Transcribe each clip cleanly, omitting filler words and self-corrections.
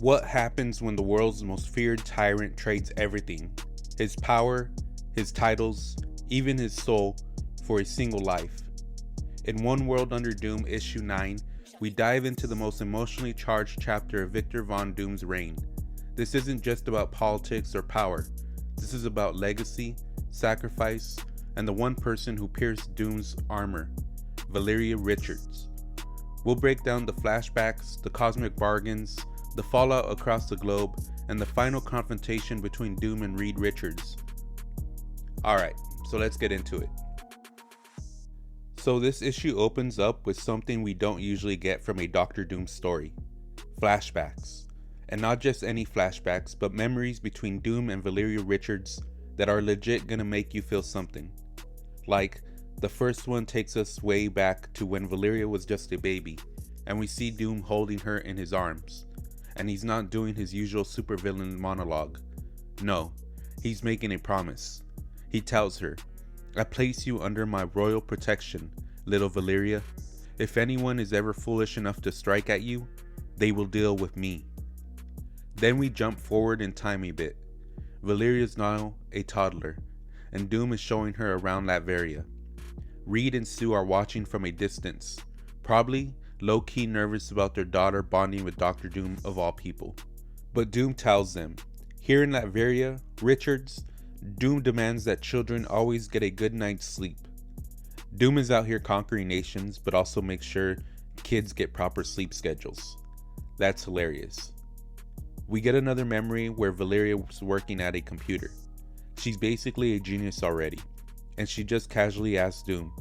What happens when the world's most feared tyrant trades everything? His power, his titles, even his soul, for a single life. In One World Under Doom, Issue 9, we dive into the most emotionally charged chapter of Victor Von Doom's reign. This isn't just about politics or power. This is about legacy, sacrifice, and the one person who pierced Doom's armor, Valeria Richards. We'll break down the flashbacks, the cosmic bargains, the fallout across the globe, and the final confrontation between Doom and Reed Richards. Alright, so let's get into it. So this issue opens up with something we don't usually get from a Doctor Doom story. Flashbacks. And not just any flashbacks, but memories between Doom and Valeria Richards that are legit gonna make you feel something. Like, the first one takes us way back to when Valeria was just a baby, and we see Doom holding her in his arms. And he's not doing his usual supervillain monologue. No, he's making a promise. He tells her, "I place you under my royal protection, little Valeria. If anyone is ever foolish enough to strike at you, they will deal with me." Then we jump forward in time a bit. Valeria's now a toddler, and Doom is showing her around Latveria. Reed and Sue are watching from a distance, probably low-key nervous about their daughter bonding with Dr. Doom of all people. But Doom tells them, here in Latveria, Richards, Doom demands that children always get a good night's sleep. Doom is out here conquering nations, but also makes sure kids get proper sleep schedules. That's hilarious. We get another memory where Valeria was working at a computer. She's basically a genius already, and she just casually asks Doom,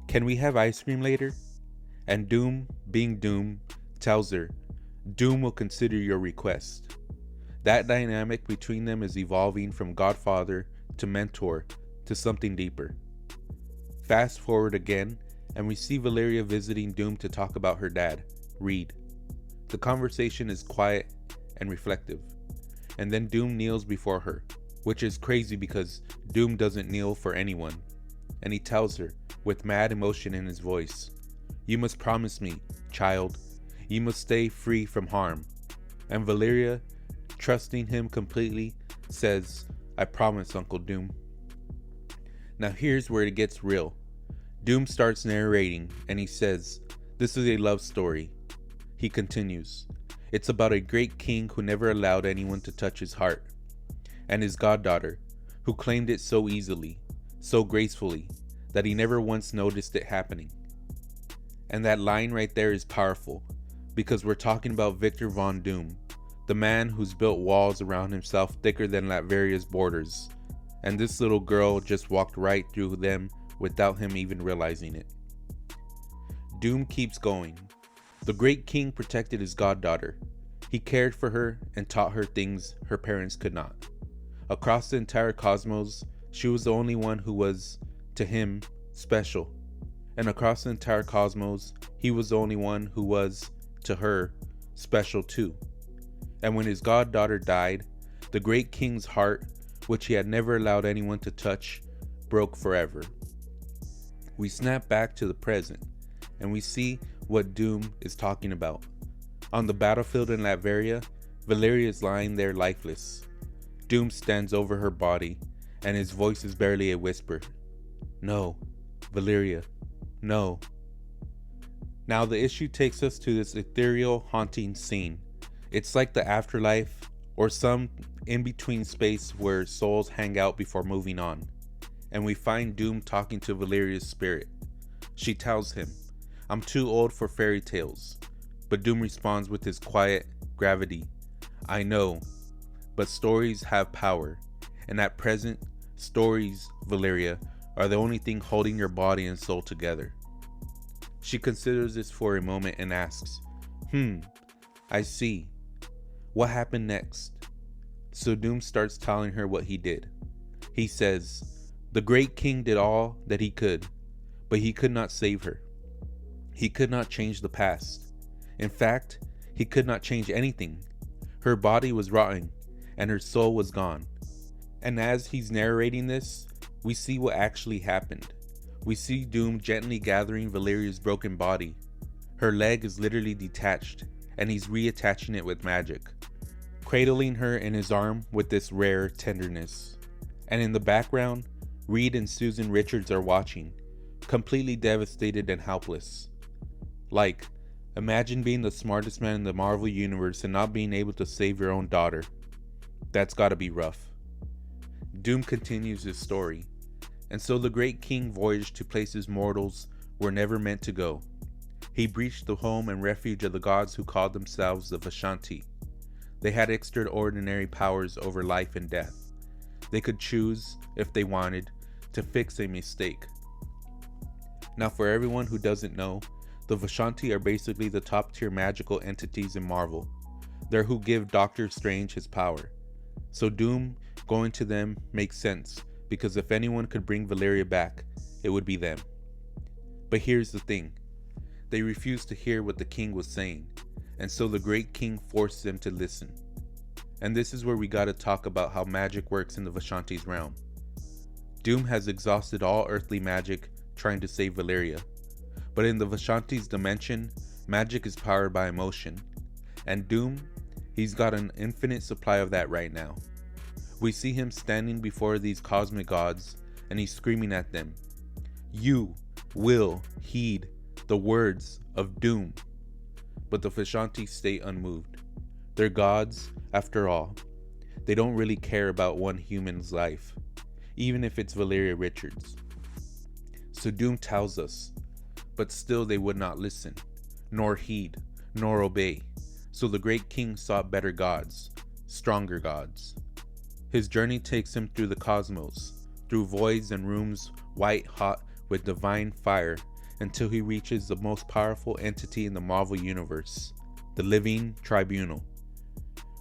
"Can we have ice cream later?" And Doom, being Doom, tells her, "Doom will consider your request." That dynamic between them is evolving from godfather to mentor to something deeper. Fast forward again, and we see Valeria visiting Doom to talk about her dad, Reed. The conversation is quiet and reflective, and then Doom kneels before her, which is crazy because Doom doesn't kneel for anyone, and he tells her, with mad emotion in his voice, "You must promise me, child. You must stay free from harm." And Valeria, trusting him completely, says, "I promise, Uncle Doom." Now here's where it gets real. Doom starts narrating, and he says, "This is a love story." He continues, "It's about a great king who never allowed anyone to touch his heart, and his goddaughter, who claimed it so easily, so gracefully, that he never once noticed it happening." And that line right there is powerful, because we're talking about Victor Von Doom, the man who's built walls around himself thicker than Latveria's borders, and this little girl just walked right through them without him even realizing it. Doom keeps going. The great king protected his goddaughter. He cared for her and taught her things her parents could not. Across the entire cosmos, she was the only one who was, to him, special. And across the entire cosmos, he was the only one who was, to her, special too. And when his goddaughter died, the great king's heart, which he had never allowed anyone to touch, broke forever. We snap back to the present, and we see what Doom is talking about. On the battlefield in Latveria, Valeria is lying there lifeless. Doom stands over her body, and his voice is barely a whisper. "No, Valeria, no." Now the issue takes us to this ethereal, haunting scene. It's like the afterlife, or some in-between space where souls hang out before moving on. And we find Doom talking to Valeria's spirit. She tells him, "I'm too old for fairy tales." But Doom responds with his quiet gravity, "I know, but stories have power. And at present, stories, Valeria, are the only thing holding your body and soul together." She considers this for a moment and asks, I see. What happened next?" So Doom starts telling her what he did. He says, "The great king did all that he could, but he could not save her. He could not change the past. In fact, he could not change anything. Her body was rotting, and her soul was gone." And as he's narrating this, we see what actually happened. We see Doom gently gathering Valeria's broken body. Her leg is literally detached, and he's reattaching it with magic. cradling her in his arm with this rare tenderness. And in the background, Reed and Susan Richards are watching, completely devastated and helpless. Like, imagine being the smartest man in the Marvel Universe and not being able to save your own daughter. That's gotta be rough. Doom continues his story, and so the great king voyaged to places mortals were never meant to go. He breached the home and refuge of the gods who called themselves the Vishanti. They had extraordinary powers over life and death. They could choose, if they wanted, to fix a mistake. Now, for everyone who doesn't know, the Vishanti are basically the top tier magical entities in Marvel. They're who give Doctor Strange his power. So Doom going to them makes sense, because if anyone could bring Valeria back, it would be them. But here's the thing. They refused to hear what the king was saying, and so the great king forced them to listen. And this is where we gotta talk about how magic works in the Vishanti's realm. Doom has exhausted all earthly magic trying to save Valeria. But in the Vishanti's dimension, magic is powered by emotion. And Doom, he's got an infinite supply of that right now. We see him standing before these cosmic gods, and he's screaming at them, "You will heed the words of Doom." But the Vishanti stay unmoved. They're gods, after all. They don't really care about one human's life, even if it's Valeria Richards. So Doom tells us, but still they would not listen, nor heed, nor obey. So the great king sought better gods, stronger gods. His journey takes him through the cosmos, through voids and rooms white hot with divine fire, until he reaches the most powerful entity in the Marvel Universe, the Living Tribunal.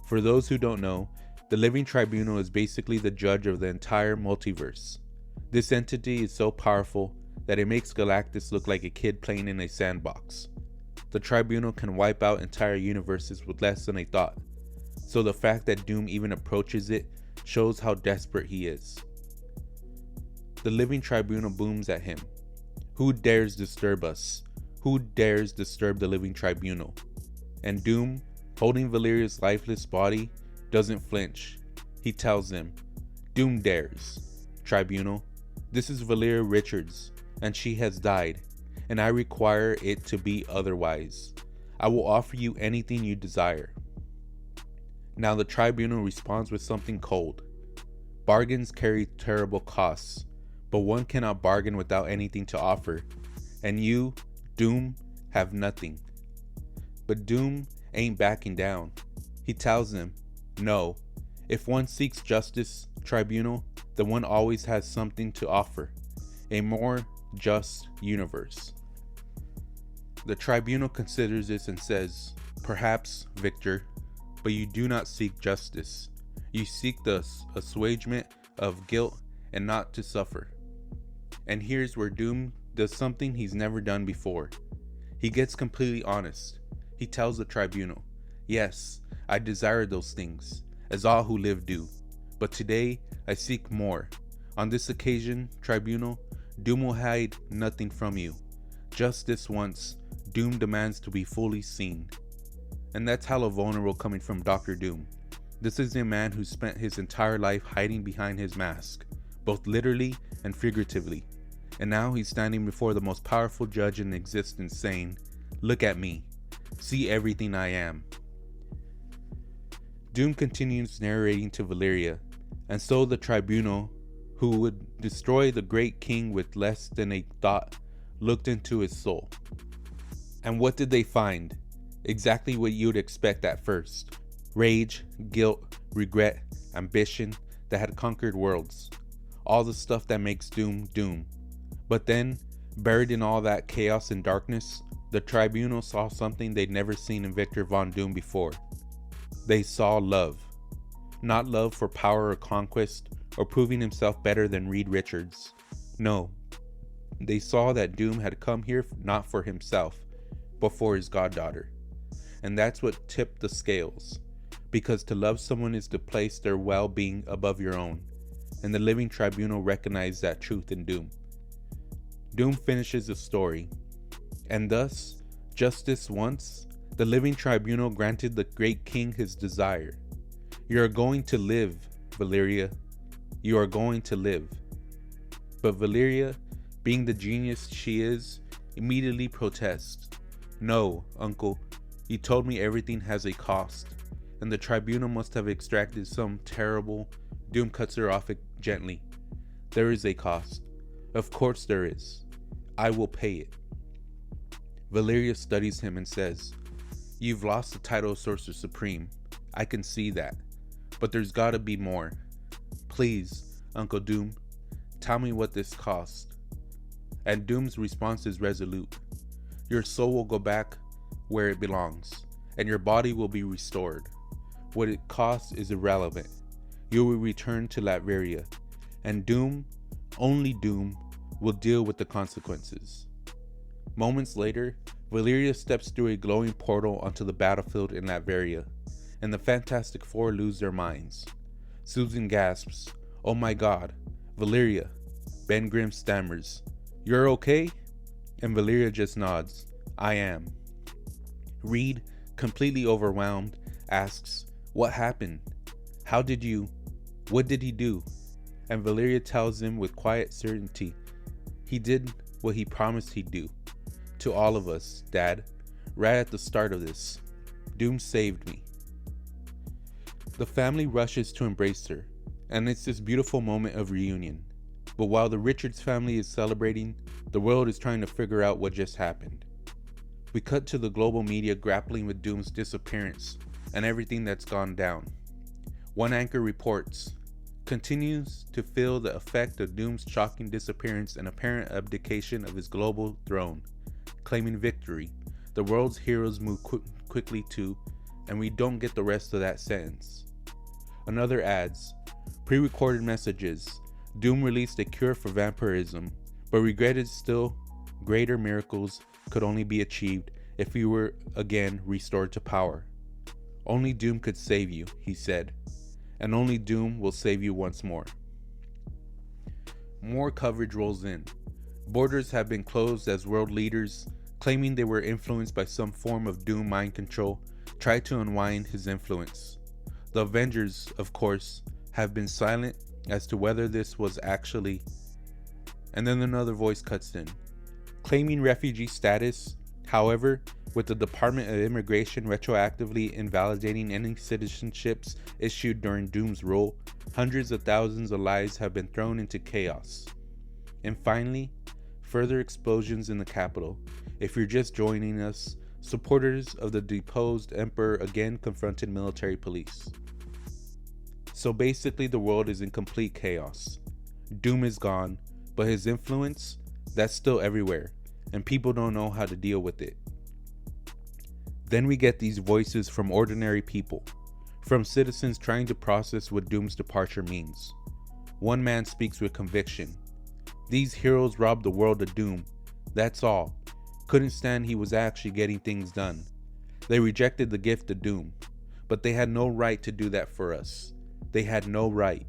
For those who don't know, the Living Tribunal is basically the judge of the entire multiverse. This entity is so powerful that it makes Galactus look like a kid playing in a sandbox. The Tribunal can wipe out entire universes with less than a thought, so the fact that Doom even approaches it shows how desperate he is. The Living Tribunal booms at him. Who dares disturb us? Who dares disturb the Living Tribunal? And Doom, holding Valeria's lifeless body, doesn't flinch. He tells them, "Doom dares. Tribunal, this is Valeria Richards, and she has died, and I require it to be otherwise. I will offer you anything you desire." Now the Tribunal responds with something cold. Bargains carry terrible costs, but one cannot bargain without anything to offer, and you, Doom, have nothing. But Doom ain't backing down. He tells them, "No, if one seeks justice, Tribunal, then one always has something to offer, a more just universe." The Tribunal considers this and says, "Perhaps, Victor, but you do not seek justice. You seek the assuagement of guilt and not to suffer." And here's where Doom does something he's never done before. He gets completely honest. He tells the Tribunal, "Yes, I desire those things, as all who live do. But today, I seek more. On this occasion, Tribunal, Doom will hide nothing from you. Just this once, Doom demands to be fully seen." And that's hella vulnerable coming from Dr. Doom. This is a man who spent his entire life hiding behind his mask, both literally and figuratively. And now he's standing before the most powerful judge in existence saying, "Look at me. See everything I am." Doom continues narrating to Valeria, and so the Tribunal, who would destroy the great king with less than a thought, looked into his soul. And what did they find? Exactly what you'd expect at first. Rage, guilt, regret, ambition that had conquered worlds. All the stuff that makes Doom, Doom. But then, buried in all that chaos and darkness, the Tribunal saw something they'd never seen in Victor Von Doom before. They saw love. Not love for power or conquest, or proving himself better than Reed Richards. No. They saw that Doom had come here not for himself, but for his goddaughter. And that's what tipped the scales. Because to love someone is to place their well-being above your own. And the Living Tribunal recognized that truth in Doom. Doom finishes the story. And thus, just this once, the Living Tribunal granted the great king his desire. You are going to live, Valeria. You are going to live. But Valeria, being the genius she is, immediately protests. No, uncle, you told me everything has a cost, and the tribunal must have extracted some terrible. Doom cuts her off gently. There is a cost. Of course there is. I will pay it. Valeria studies him and says, You've lost the title of Sorcerer Supreme. I can see that. But there's gotta be more. Please, Uncle Doom, tell me what this cost. And Doom's response is resolute. Your soul will go back where it belongs, and your body will be restored. What it costs is irrelevant. You will return to Latveria, and Doom, only Doom, will deal with the consequences. Moments later, Valeria steps through a glowing portal onto the battlefield in Latveria, and the Fantastic Four lose their minds. Susan gasps, Oh my god, Valeria. Ben Grimm stammers, You're okay? And Valeria just nods, I am. Reed, completely overwhelmed, asks, What happened? What did he do? And Valeria tells him with quiet certainty, He did what he promised he'd do. To all of us, Dad, right at the start of this. Doom saved me. The family rushes to embrace her, and it's this beautiful moment of reunion. But while the Richards family is celebrating, the world is trying to figure out what just happened. We cut to the global media grappling with Doom's disappearance and everything that's gone down. One anchor reports, continues to feel the effect of Doom's shocking disappearance and apparent abdication of his global throne, claiming victory. The world's heroes move quickly too, and we don't get the rest of that sentence. Another adds, pre-recorded messages, Doom released a cure for vampirism, but regretted still greater miracles could only be achieved if he were again restored to power. Only Doom could save you, he said, and only Doom will save you once more. More coverage rolls in. Borders have been closed as world leaders, claiming they were influenced by some form of Doom mind control, try to unwind his influence. The Avengers, of course, have been silent as to whether this was actually. And then another voice cuts in. Claiming refugee status, however, with the Department of Immigration retroactively invalidating any citizenships issued during Doom's rule, hundreds of thousands of lives have been thrown into chaos. And finally, further explosions in the capital. If you're just joining us, supporters of the deposed emperor again confronted military police. So basically the world is in complete chaos. Doom is gone, but his influence, that's still everywhere, and people don't know how to deal with it. Then we get these voices from ordinary people, from citizens trying to process what Doom's departure means. One man speaks with conviction. These heroes robbed the world of Doom, that's all. Couldn't stand he was actually getting things done. They rejected the gift of Doom, but they had no right to do that for us. They had no right.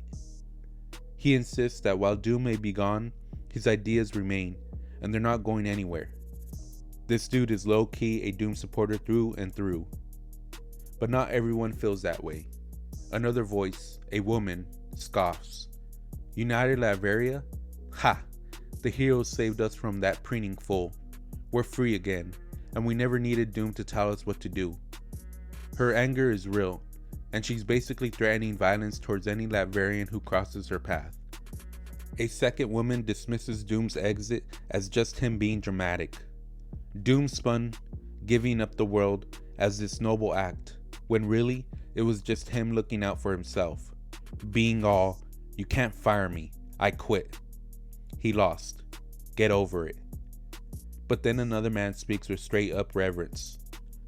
He insists that while Doom may be gone, his ideas remain, and they're not going anywhere. This dude is low-key a Doom supporter through and through. But not everyone feels that way. Another voice, a woman, scoffs. United Latveria? Ha! The heroes saved us from that preening fool. We're free again, and we never needed Doom to tell us what to do. Her anger is real, and she's basically threatening violence towards any Latverian who crosses her path. A second woman dismisses Doom's exit as just him being dramatic. Doom spun giving up the world as this noble act, when really it was just him looking out for himself. Being all, you can't fire me, I quit. He lost. Get over it. But then another man speaks with straight up reverence.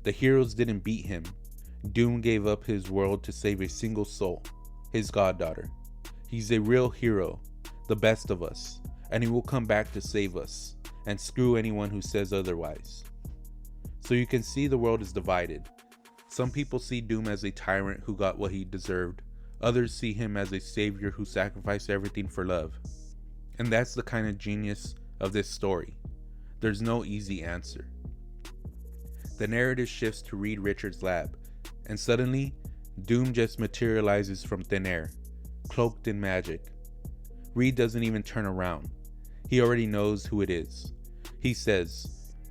The heroes didn't beat him. Doom gave up his world to save a single soul, his goddaughter. He's a real hero, the best of us, and he will come back to save us, and screw anyone who says otherwise. So you can see the world is divided. Some people see Doom as a tyrant who got what he deserved. Others see him as a savior who sacrificed everything for love. And that's the kind of genius of this story. There's no easy answer. The narrative shifts to Reed Richards' lab, and suddenly, Doom just materializes from thin air, cloaked in magic. Reed doesn't even turn around. He already knows who it is. He says,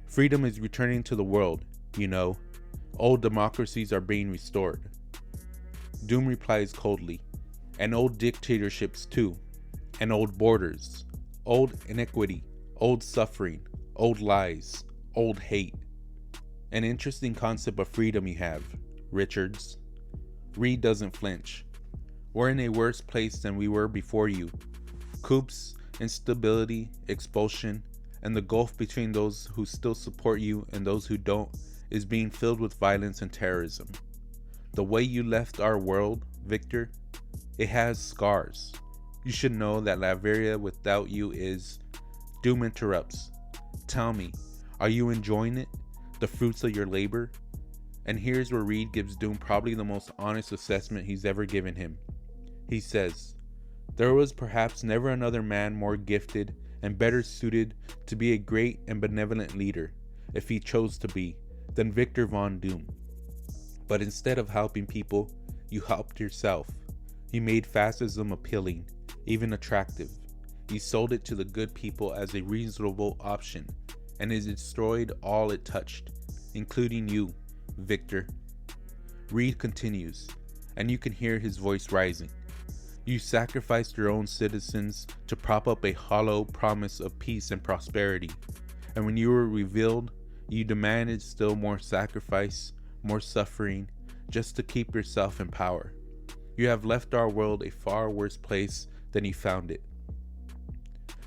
"Freedom is returning to the world, you know. Old democracies are being restored." Doom replies coldly, "And old dictatorships too, and old borders, old iniquity, old suffering, old lies, old hate." An interesting concept of freedom you have, Richards. Reed doesn't flinch. "We're in a worse place than we were before you. Coups, instability, expulsion, and the gulf between those who still support you and those who don't is being filled with violence and terrorism. The way you left our world, Victor, it has scars. You should know that Latveria without you is..." Doom interrupts. "Tell me, are you enjoying it? The fruits of your labor?" And here's where Reed gives Doom probably the most honest assessment he's ever given him. He says, "There was perhaps never another man more gifted and better suited to be a great and benevolent leader, if he chose to be, than Victor Von Doom. But instead of helping people, you helped yourself. You made fascism appealing, even attractive. You sold it to the good people as a reasonable option, and it destroyed all it touched, including you, Victor." Reed continues, and you can hear his voice rising. "You sacrificed your own citizens to prop up a hollow promise of peace and prosperity, and when you were revealed, you demanded still more sacrifice, more suffering, just to keep yourself in power. You have left our world a far worse place than you found it."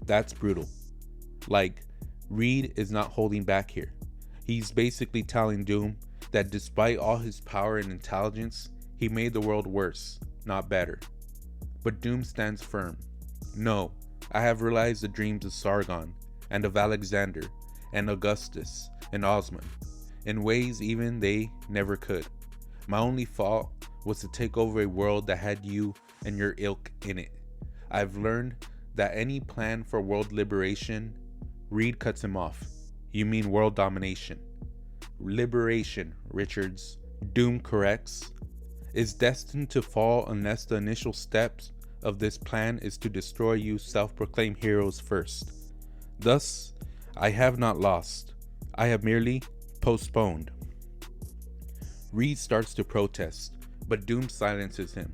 That's brutal. Like, Reed is not holding back here. He's basically telling Doom that despite all his power and intelligence, he made the world worse, not better. But Doom stands firm. "No, I have realized the dreams of Sargon, and of Alexander, and Augustus, and Osman, in ways even they never could. My only fault was to take over a world that had you and your ilk in it. I've learned that any plan for world liberation..." Reed cuts him off. "You mean world domination." "Liberation, Richards," Doom corrects, "is destined to fall unless the initial steps of this plan is to destroy you self-proclaimed heroes first. Thus, I have not lost. I have merely postponed." Reed starts to protest, but Doom silences him.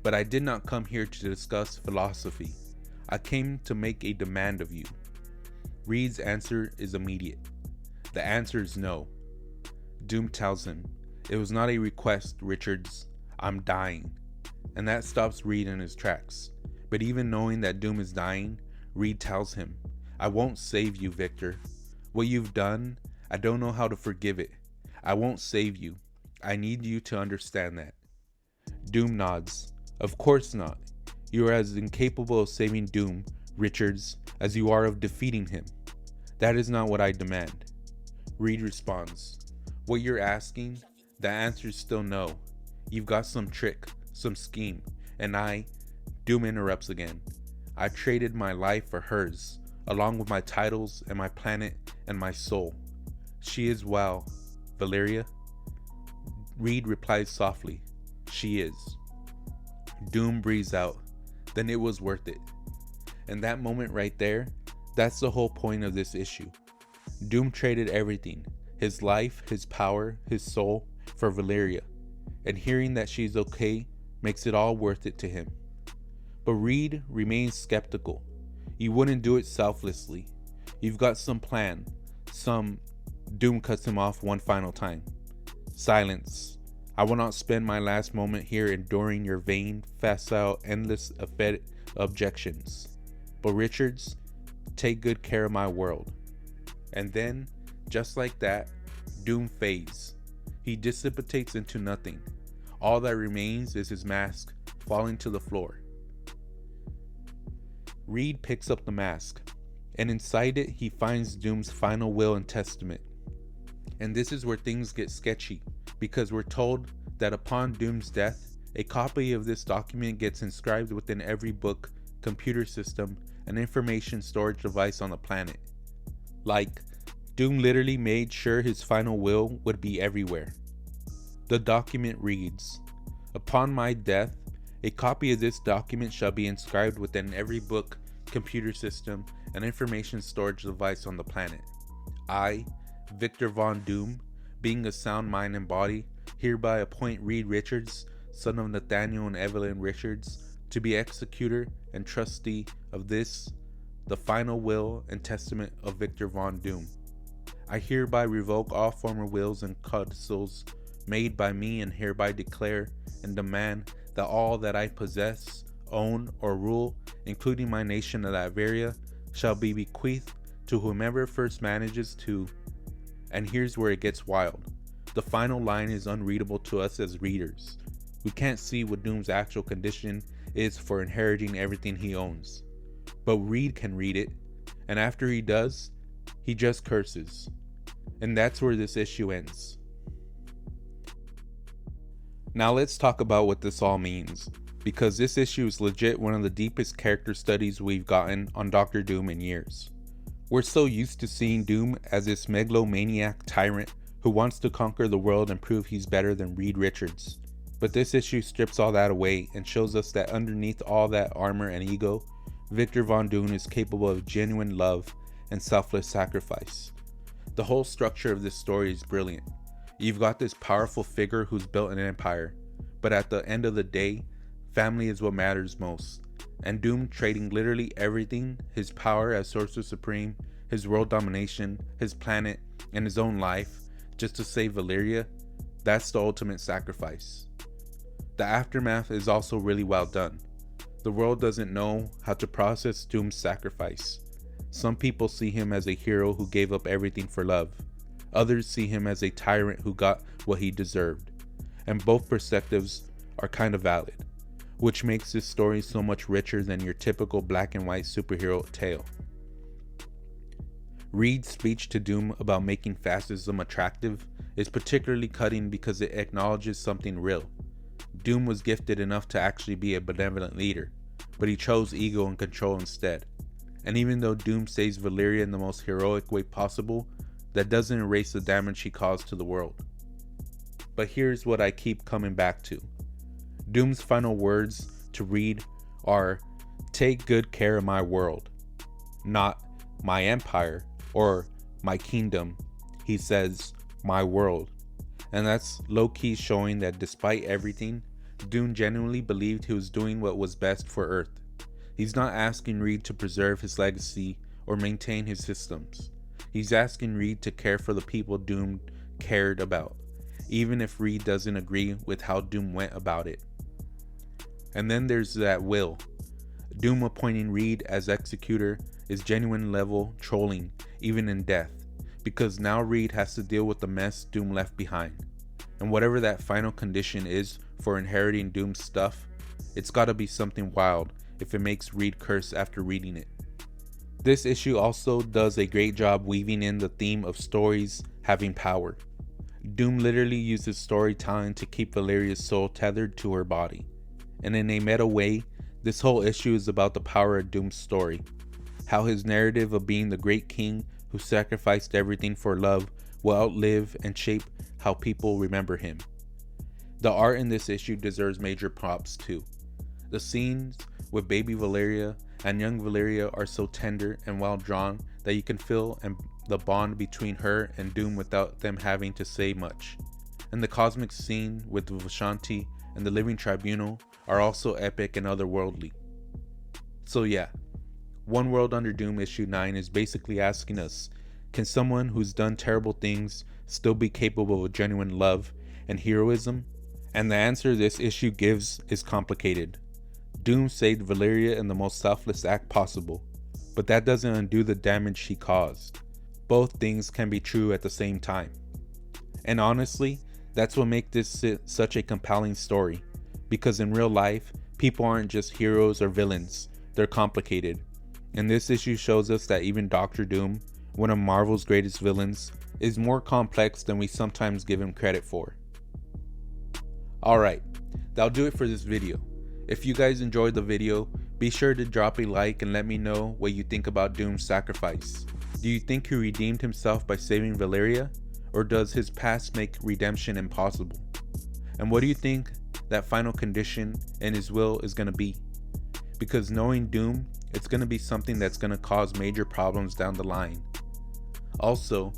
"But I did not come here to discuss philosophy. I came to make a demand of you." Reed's answer is immediate. The answer is no. Doom tells him, "It was not a request, Richards. I'm dying." And that stops Reed in his tracks. But even knowing that Doom is dying, Reed tells him, "I won't save you, Victor. What you've done, I don't know how to forgive it. I won't save you. I need you to understand that." Doom nods. "Of course not. You are as incapable of saving Doom, Richards, as you are of defeating him. That is not what I demand." Reed responds, "What you're asking, the answer is still no. You've got some trick, some scheme, and Doom interrupts again. "I traded my life for hers, along with my titles and my planet and my soul. She is well, Valeria?" Reed replies softly, "She is." Doom breathes out, "Then it was worth it." And that moment right there, that's the whole point of this issue. Doom traded everything, his life, his power, his soul, for Valeria, and hearing that she's okay makes it all worth it to him. But Reed remains skeptical. You wouldn't do it selflessly. You've got some plan, Doom cuts him off one final time. "Silence. I will not spend my last moment here enduring your vain, facile, endless objections. But Richards, take good care of my world." And then, just like that, Doom fades. He dissipates into nothing. All that remains is his mask falling to the floor. Reed picks up the mask, and inside it he finds Doom's final will and testament. And this is where things get sketchy, because we're told that upon Doom's death, a copy of this document gets inscribed within every book, computer system, and information storage device on the planet. Like, Doom literally made sure his final will would be everywhere. The document reads, Upon my death, a copy of this document shall be inscribed within every book, computer system, and information storage device on the planet. I, Victor Von Doom, being of sound mind and body, hereby appoint Reed Richards, son of Nathaniel and Evelyn Richards, to be executor and trustee of this, the final will and testament of Victor Von Doom. I hereby revoke all former wills and codicils made by me, and hereby declare and demand that all that I possess, own, or rule, including my nation of Latveria, shall be bequeathed to whomever first manages to. And here's where it gets wild. The final line is unreadable to us as readers. We can't see what Doom's actual condition is for inheriting everything he owns. But Reed can read it, and after he does, he just curses. And that's where this issue ends. Now let's talk about what this all means, because this issue is legit one of the deepest character studies we've gotten on Dr. Doom in years. We're so used to seeing Doom as this megalomaniac tyrant who wants to conquer the world and prove he's better than Reed Richards. But this issue strips all that away and shows us that underneath all that armor and ego, Victor Von Doom is capable of genuine love and selfless sacrifice. The whole structure of this story is brilliant. You've got this powerful figure who's built an empire, but at the end of the day, family is what matters most. And Doom trading literally everything, his power as Sorcerer Supreme, his world domination, his planet, and his own life, just to save Valeria, that's the ultimate sacrifice. The aftermath is also really well done. The world doesn't know how to process Doom's sacrifice. Some people see him as a hero who gave up everything for love. Others see him as a tyrant who got what he deserved. And both perspectives are kind of valid, which makes this story so much richer than your typical black and white superhero tale. Reed's speech to Doom about making fascism attractive is particularly cutting because it acknowledges something real. Doom was gifted enough to actually be a benevolent leader, but he chose ego and control instead. And even though Doom saves Valeria in the most heroic way possible, that doesn't erase the damage he caused to the world. But here's what I keep coming back to. Doom's final words to Reed are, "Take good care of my world," not "my empire" or "my kingdom." He says, "my world." And that's low-key showing that despite everything, Doom genuinely believed he was doing what was best for Earth. He's not asking Reed to preserve his legacy or maintain his systems. He's asking Reed to care for the people Doom cared about, even if Reed doesn't agree with how Doom went about it. And then there's that will. Doom appointing Reed as executor is genuine level trolling, even in death, because now Reed has to deal with the mess Doom left behind. And whatever that final condition is for inheriting Doom's stuff, it's gotta be something wild if it makes Reed curse after reading it. This issue also does a great job weaving in the theme of stories having power. Doom literally uses storytelling to keep Valeria's soul tethered to her body. And in a meta way, this whole issue is about the power of Doom's story. How his narrative of being the great king who sacrificed everything for love will outlive and shape how people remember him. The art in this issue deserves major props too. The scenes with baby Valeria and young Valeria are so tender and well drawn that you can feel the bond between her and Doom without them having to say much. And the cosmic scene with Vishanti and the Living Tribunal are also epic and otherworldly. So yeah, One World Under Doom issue 9 is basically asking us, can someone who's done terrible things still be capable of genuine love and heroism? And the answer this issue gives is complicated. Doom saved Valeria in the most selfless act possible, but that doesn't undo the damage she caused. Both things can be true at the same time. And honestly, that's what makes this such a compelling story, because in real life, people aren't just heroes or villains, they're complicated. And this issue shows us that even Dr. Doom, one of Marvel's greatest villains, is more complex than we sometimes give him credit for. Alright, that'll do it for this video. If you guys enjoyed the video, be sure to drop a like and let me know what you think about Doom's sacrifice. Do you think he redeemed himself by saving Valeria? Or does his past make redemption impossible? And what do you think that final condition in his will is going to be. Because knowing doom, it's going to be something that's going to cause major problems down the line. Also,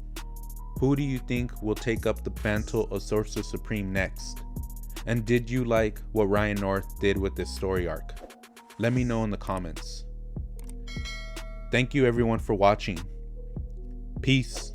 who do you think will take up the mantle of Sorcerer Supreme next? And did you like what Ryan North did with this story arc? Let me know in the comments. Thank you everyone for watching. Peace.